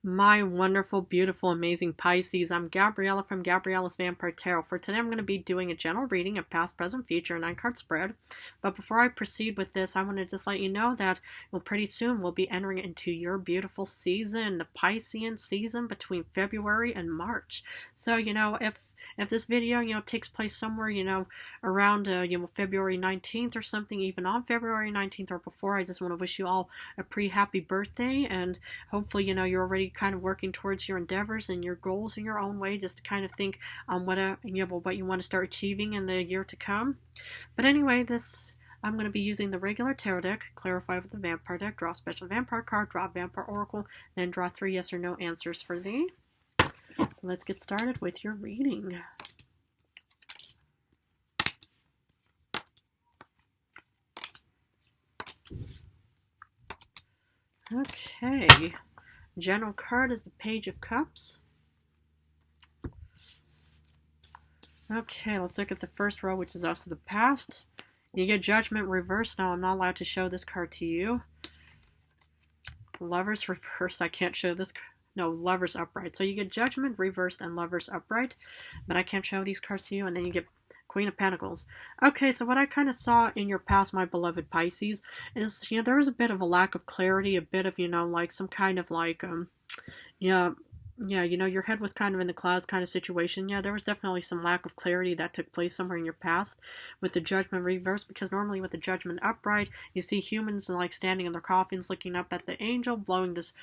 My wonderful, beautiful, amazing Pisces. I'm Gabriella from Gabriella's Vampire Tarot. For today, I'm going to be doing a general reading of past, present, future, 9-card spread. But before I proceed with this, I want to just let you know that pretty soon we'll be entering into your beautiful season, the Piscean season between February and March. So, if this video, takes place somewhere, around, February 19th or something, even on February 19th or before, I just want to wish you all a pre-happy birthday, and hopefully, you're already kind of working towards your endeavors and your goals in your own way, just to kind of think on what you want to start achieving in the year to come. But anyway, I'm going to be using the regular tarot deck, clarify with the vampire deck, draw a special vampire card, draw a vampire oracle, then draw 3 yes or no answers for thee. So let's get started with your reading. Okay. General card is the Page of Cups. Okay, let's look at the first row, which is also the past. You get Judgment reversed. Now, I'm not allowed to show this card to you. Lovers reversed. I can't show this. No, Lovers upright. So you get Judgment reversed and Lovers upright. But I can't show these cards to you. And then you get Queen of Pentacles. Okay, so what I kind of saw in your past, my beloved Pisces, is, there was a bit of a lack of clarity, a bit of, like some kind of like, your head was kind of in the clouds kind of situation. Yeah, there was definitely some lack of clarity that took place somewhere in your past with the Judgment reversed, because normally with the Judgment upright, you see humans like standing in their coffins looking up at the angel, blowing this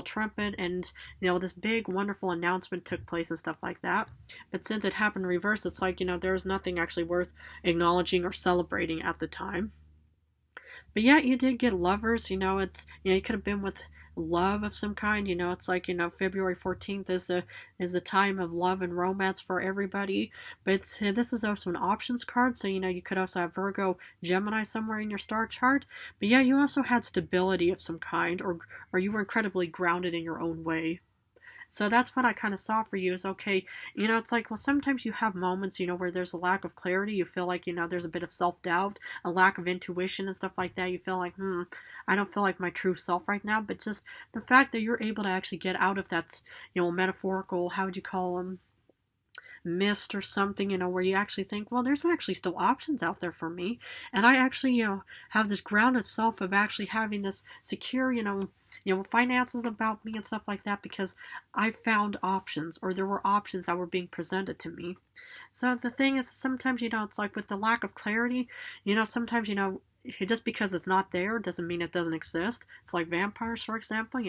trumpet, and this big wonderful announcement took place and stuff like that. But since it happened reversed, it's like, there's nothing actually worth acknowledging or celebrating at the time. But yeah, you did get Lovers. You could have been with love of some kind. It's like, February 14th is the time of love and romance for everybody. But this is also an options card, so you could also have Virgo, Gemini somewhere in your star chart. But yeah, you also had stability of some kind, or you were incredibly grounded in your own way. So that's what I kind of saw for you is, okay, it's like, well, sometimes you have moments, where there's a lack of clarity. You feel like, there's a bit of self-doubt, a lack of intuition and stuff like that. You feel like, I don't feel like my true self right now. But just the fact that you're able to actually get out of that, metaphorical, how would you call them, mist or something, where you actually think, well, there's actually still options out there for me. And I actually, have this grounded self of actually having this secure, finances about me and stuff like that, because I found options, or there were options that were being presented to me. So the thing is, sometimes, it's like with the lack of clarity, sometimes, just because it's not there doesn't mean it doesn't exist. It's like vampires, for example,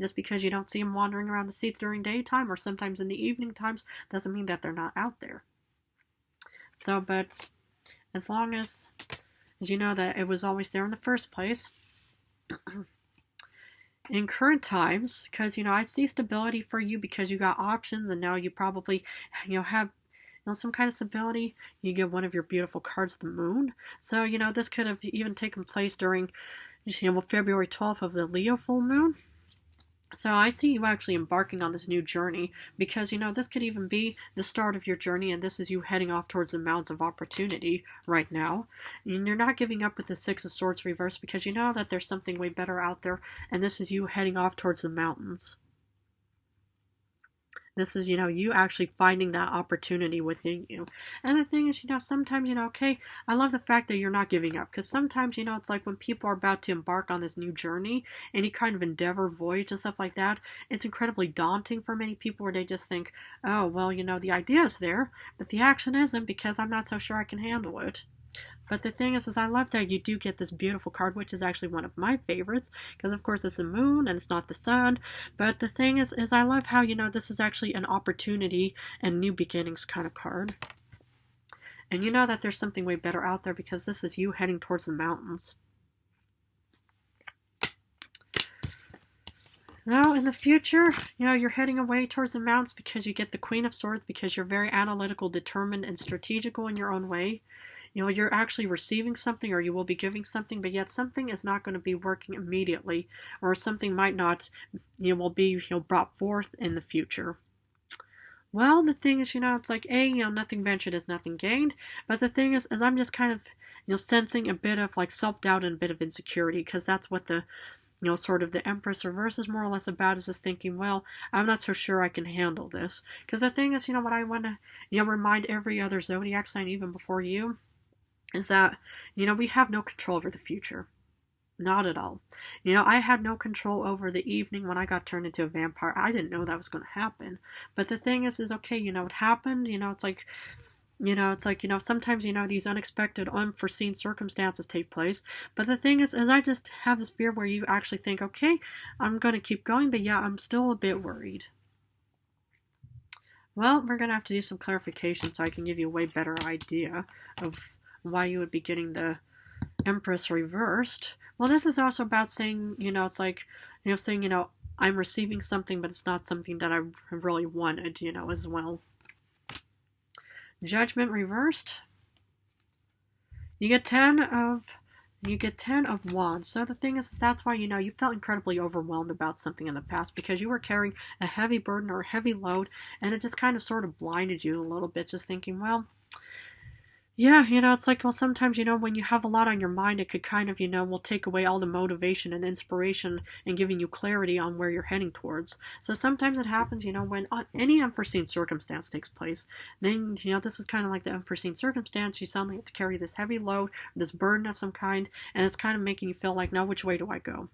just because you don't see them wandering around the streets during daytime or sometimes in the evening times doesn't mean that they're not out there. So, but as long as you know that it was always there in the first place. In current times, because, I see stability for you because you got options, and now you probably, have some kind of stability. You get one of your beautiful cards, the Moon. So, this could have even taken place during, February 12th of the Leo full moon. So I see you actually embarking on this new journey because, this could even be the start of your journey, and this is you heading off towards the mountains of opportunity right now. And you're not giving up with the Six of Swords reversed because you know that there's something way better out there, and this is you heading off towards the mountains. This is, you actually finding that opportunity within you. And the thing is, sometimes, okay, I love the fact that you're not giving up. Because sometimes, it's like when people are about to embark on this new journey, any kind of endeavor, voyage, and stuff like that, it's incredibly daunting for many people where they just think, oh, well, the idea is there, but the action isn't because I'm not so sure I can handle it. But the thing is I love that you do get this beautiful card, which is actually one of my favorites, because of course it's the moon and it's not the sun. But the thing is I love how, this is actually an opportunity and new beginnings kind of card. And you know that there's something way better out there because this is you heading towards the mountains. Now, in the future, you're heading away towards the mountains because you get the Queen of Swords, because you're very analytical, determined, and strategical in your own way. You're actually receiving something, or you will be giving something, but yet something is not going to be working immediately, or something might not, will be, brought forth in the future. Well, the thing is, it's like, nothing ventured is nothing gained, but the thing is I'm just kind of, sensing a bit of like self-doubt and a bit of insecurity, because that's what the sort of the Empress reverse is more or less about is just thinking, well, I'm not so sure I can handle this. Because the thing is, what I want to, remind every other zodiac sign, even before you, is that, we have no control over the future. Not at all. I had no control over the evening when I got turned into a vampire. I didn't know that was going to happen. But the thing is okay, it happened. Sometimes, these unexpected, unforeseen circumstances take place. But the thing is I just have this fear where you actually think, okay, I'm going to keep going, but yeah, I'm still a bit worried. Well, we're going to have to do some clarification so I can give you a way better idea of why you would be getting the Empress reversed. Well, this is also about saying, saying, I'm receiving something, but it's not something that I really wanted, as well. Judgment reversed. You get 10 of Wands. So the thing is that's why, you felt incredibly overwhelmed about something in the past because you were carrying a heavy burden or a heavy load, and it just kind of sort of blinded you a little bit, just thinking, well, yeah, it's like, well, sometimes, when you have a lot on your mind, it could kind of, will take away all the motivation and inspiration and giving you clarity on where you're heading towards. So sometimes it happens, when any unforeseen circumstance takes place, then, this is kind of like the unforeseen circumstance. You suddenly have to carry this heavy load, this burden of some kind, and it's kind of making you feel like, now which way do I go?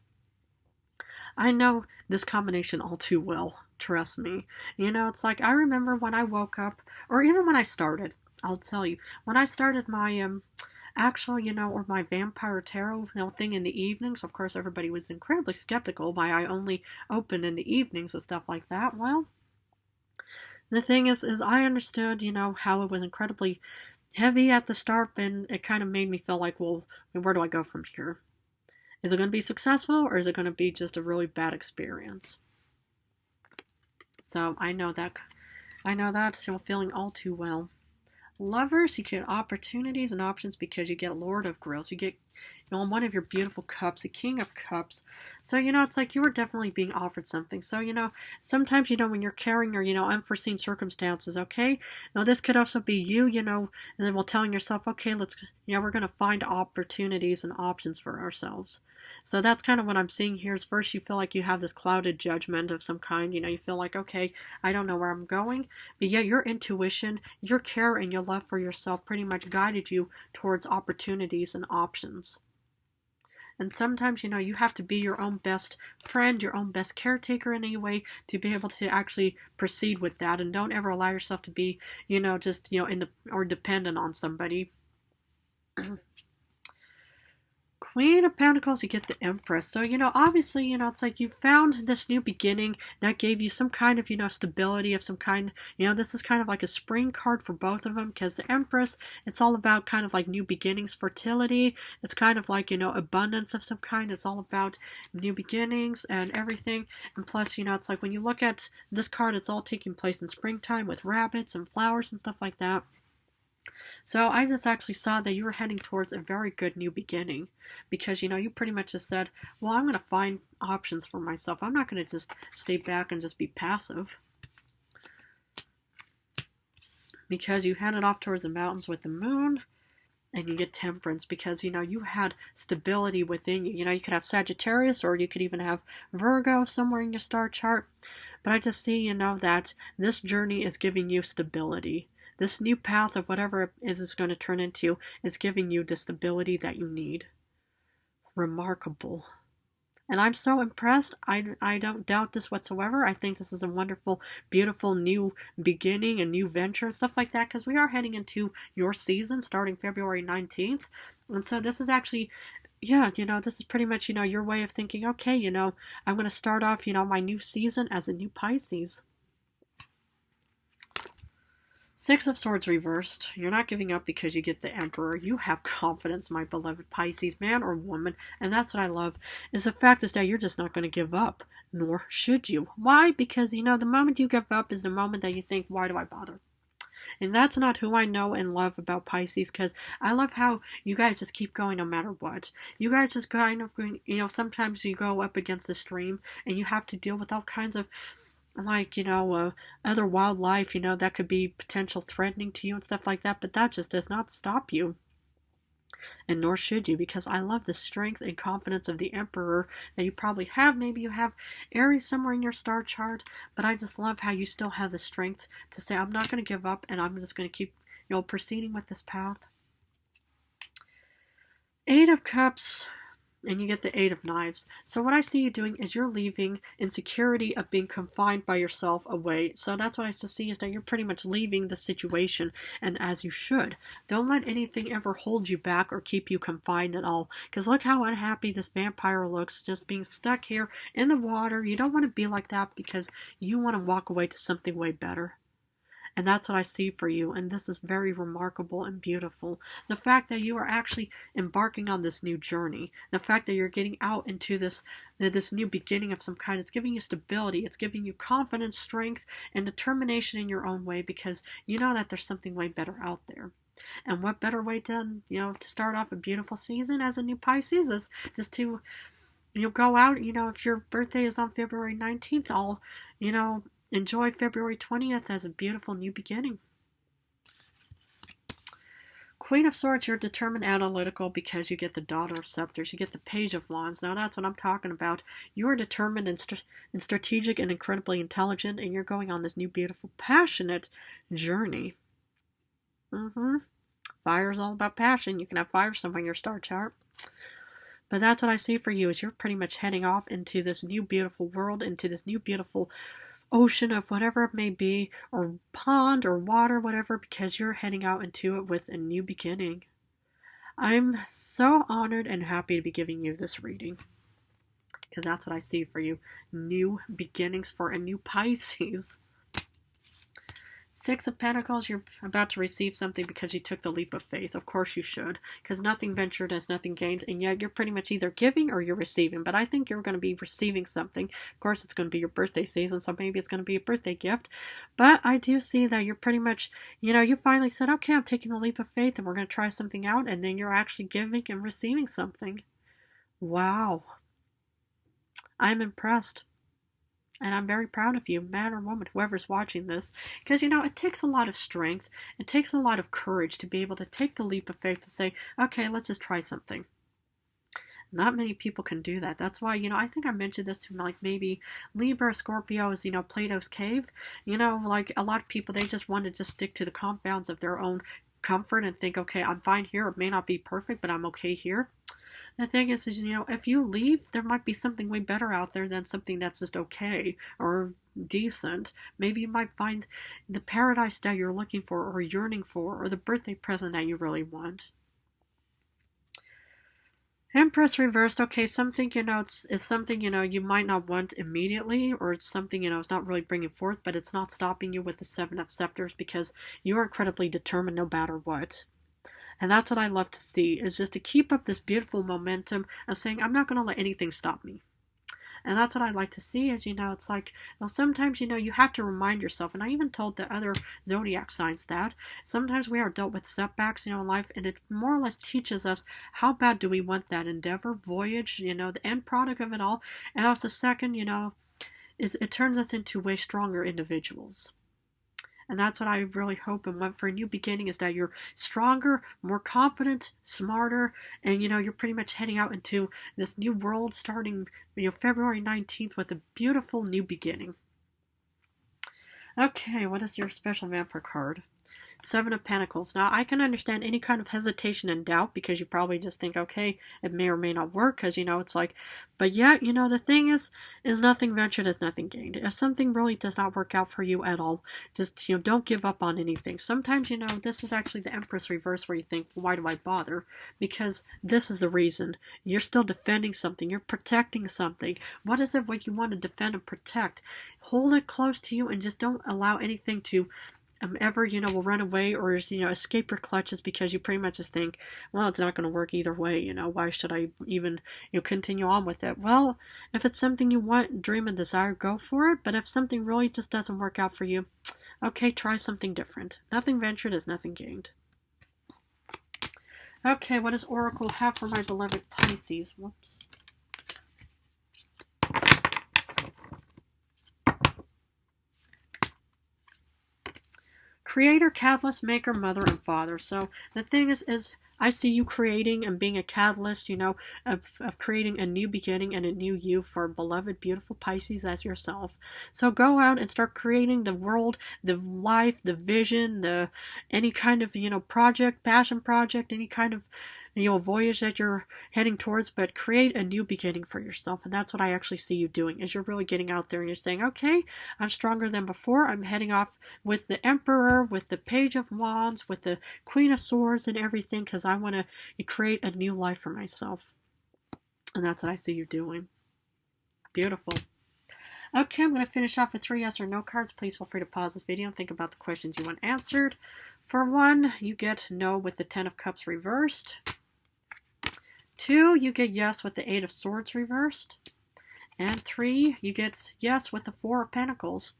I know this combination all too well, trust me. It's like, I remember when I woke up, or even when I started, I'll tell you, when I started my actual, or my vampire tarot thing in the evenings, of course everybody was incredibly skeptical why I only opened in the evenings and stuff like that. Well, the thing is I understood, how it was incredibly heavy at the start, and it kind of made me feel like, well, where do I go from here? Is it going to be successful, or is it going to be just a really bad experience? So I know that, feeling all too well. Lovers, you get opportunities and options because you get Lord of Grills. You get, one of your beautiful cups, the King of Cups. So, it's like you were definitely being offered something. So, sometimes, when you're carrying or, unforeseen circumstances, okay? Now, this could also be you, and then telling yourself, okay, let's, we're going to find opportunities and options for ourselves. So that's kind of what I'm seeing here is first you feel like you have this clouded judgment of some kind. You feel like, okay, I don't know where I'm going. But yet your intuition, your care, and your love for yourself pretty much guided you towards opportunities and options. And sometimes, you have to be your own best friend, your own best caretaker in any way to be able to actually proceed with that. And don't ever allow yourself to be, just, or dependent on somebody. Queen of Pentacles, you get the Empress. So, obviously, it's like you found this new beginning that gave you some kind of, stability of some kind. This is kind of like a spring card for both of them because the Empress, it's all about kind of like new beginnings, fertility. It's kind of like, abundance of some kind. It's all about new beginnings and everything. And plus, it's like when you look at this card, it's all taking place in springtime with rabbits and flowers and stuff like that. So I just actually saw that you were heading towards a very good new beginning because, you pretty much just said, well, I'm going to find options for myself. I'm not going to just stay back and just be passive. Because you headed off towards the mountains with the moon and you get Temperance because, you had stability within you. You could have Sagittarius or you could even have Virgo somewhere in your star chart. But I just see, that this journey is giving you stability. This new path of whatever it is going to turn into is giving you the stability that you need. Remarkable. And I'm so impressed. I don't doubt this whatsoever. I think this is a wonderful, beautiful new beginning, a new venture and stuff like that because we are heading into your season starting February 19th. And so this is actually, yeah, this is pretty much, your way of thinking, okay, I'm going to start off, my new season as a new Pisces. Six of Swords reversed. You're not giving up because you get the Emperor. You have confidence, my beloved Pisces, man or woman. And that's what I love, is the fact is that you're just not going to give up. Nor should you. Why? Because, the moment you give up is the moment that you think, why do I bother? And that's not who I know and love about Pisces, because I love how you guys just keep going no matter what. You guys just kind of, sometimes you go up against the stream and you have to deal with all kinds of like, other wildlife, that could be potential threatening to you and stuff like that, but that just does not stop you. And nor should you, because I love the strength and confidence of the Emperor that you probably have. Maybe you have Aries somewhere in your star chart, but I just love how you still have the strength to say, I'm not going to give up, and I'm just going to keep, proceeding with this path. Eight of Cups, and you get the Eight of Knives. So what I see you doing is you're leaving insecurity of being confined by yourself away. So that's what I see is that you're pretty much leaving the situation, and as you should. Don't let anything ever hold you back or keep you confined at all. Because look how unhappy this vampire looks, just being stuck here in the water. You don't want to be like that because you want to walk away to something way better. And that's what I see for you, and this is very remarkable and beautiful. The fact that you are actually embarking on this new journey, the fact that you're getting out into this new beginning of some kind, it's giving you stability, it's giving you confidence, strength, and determination in your own way, because you know that there's something way better out there. And what better way to start off a beautiful season as a new Pisces is just to go out, if your birthday is on February 19th, enjoy February 20th as a beautiful new beginning. Queen of Swords, you're determined, analytical, because you get the Daughter of Scepters. You get the Page of Wands. Now that's what I'm talking about. You are determined and strategic and incredibly intelligent, and you're going on this new, beautiful, passionate journey. Fire is all about passion. You can have fire somewhere in your star chart. But that's what I see for you, is you're pretty much heading off into this new, beautiful world, into this new, beautiful ocean of whatever it may be, or pond or water, whatever, because you're heading out into it with a new beginning. I'm so honored and happy to be giving you this reading, because that's what I see for you. New beginnings for a new Pisces. Six of Pentacles, you're about to receive something because you took the leap of faith. Of course you should, because nothing ventured as nothing gained, and yet you're pretty much either giving or you're receiving. But I think you're going to be receiving something. Of course, it's going to be your birthday season, so maybe it's going to be a birthday gift. But I do see that you're pretty much, you finally said, okay, I'm taking the leap of faith and we're going to try something out, and then you're actually giving and receiving something. Wow. I'm impressed. And I'm very proud of you, man or woman, whoever's watching this. Because, it takes a lot of strength. It takes a lot of courage to be able to take the leap of faith to say, okay, let's just try something. Not many people can do that. That's why, I think I mentioned this to maybe Libra, Scorpios, Plato's cave. Like a lot of people, they just want to just stick to the confines of their own comfort and think, okay, I'm fine here. It may not be perfect, but I'm okay here. The thing is, if you leave, there might be something way better out there than something that's just okay or decent. Maybe you might find the paradise that you're looking for or yearning for, or the birthday present that you really want. Empress reversed, okay, something, it's something, you might not want immediately, or it's something, it's not really bringing forth, but it's not stopping you with the Seven of Scepters, because you are incredibly determined no matter what. And that's what I love to see, is just to keep up this beautiful momentum of saying, I'm not going to let anything stop me. And that's what I like to see, is, it's like, sometimes, you have to remind yourself, and I even told the other zodiac signs that, sometimes we are dealt with setbacks, in life, and it more or less teaches us how bad do we want that endeavor, voyage, the end product of it all. And also second, is it turns us into way stronger individuals. And that's what I really hope and want for a new beginning, is that you're stronger, more confident, smarter, and you're pretty much heading out into this new world starting February 19th with a beautiful new beginning. Okay, what is your special vampire card? Seven of Pentacles. Now, I can understand any kind of hesitation and doubt, because you probably just think, okay, it may or may not work, because, it's like, but yet, the thing is nothing ventured is nothing gained. If something really does not work out for you at all, just, don't give up on anything. Sometimes, this is actually the Empress reverse, where you think, why do I bother? Because this is the reason. You're still defending something. You're protecting something. What is it what you want to defend and protect? Hold it close to you, and just don't allow anything to ever, will run away or, escape your clutches, because you pretty much just think, well, it's not going to work either way, why should I even, continue on with it? Well, if it's something you want, dream and desire, go for it. But if something really just doesn't work out for you, okay, try something different. Nothing ventured is nothing gained. Okay, what does Oracle have for my beloved Pisces? Whoops. Creator, catalyst, maker, mother, and father. So the thing is I see you creating and being a catalyst, of creating a new beginning and a new you for beloved, beautiful Pisces as yourself. So go out and start creating the world, the life, the vision, any kind of, project, passion project, any kind of, voyage that you're heading towards, but create a new beginning for yourself. And that's what I actually see you doing, is you're really getting out there and you're saying, okay, I'm stronger than before. I'm heading off with the Emperor, with the Page of Wands, with the Queen of Swords and everything, because I want to create a new life for myself. And that's what I see you doing. Beautiful. Okay, I'm going to finish off with 3 yes or no cards. Please feel free to pause this video and think about the questions you want answered. For 1, you get no with the 10 of Cups reversed. 2, you get yes with the 8 of Swords reversed. And 3, you get yes with the 4 of Pentacles.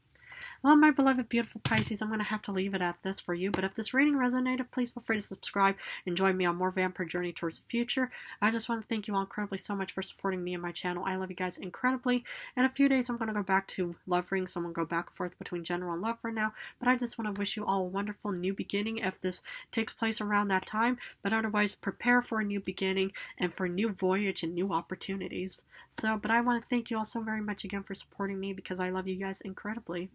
Well, my beloved, beautiful Pisces, I'm going to have to leave it at this for you. But if this reading resonated, please feel free to subscribe and join me on more vampire journey towards the future. I just want to thank you all incredibly so much for supporting me and my channel. I love you guys incredibly. In a few days, I'm going to go back to love rings. So I'm going to go back and forth between general and love for now. But I just want to wish you all a wonderful new beginning if this takes place around that time. But otherwise, prepare for a new beginning and for a new voyage and new opportunities. But I want to thank you all so very much again for supporting me, because I love you guys incredibly.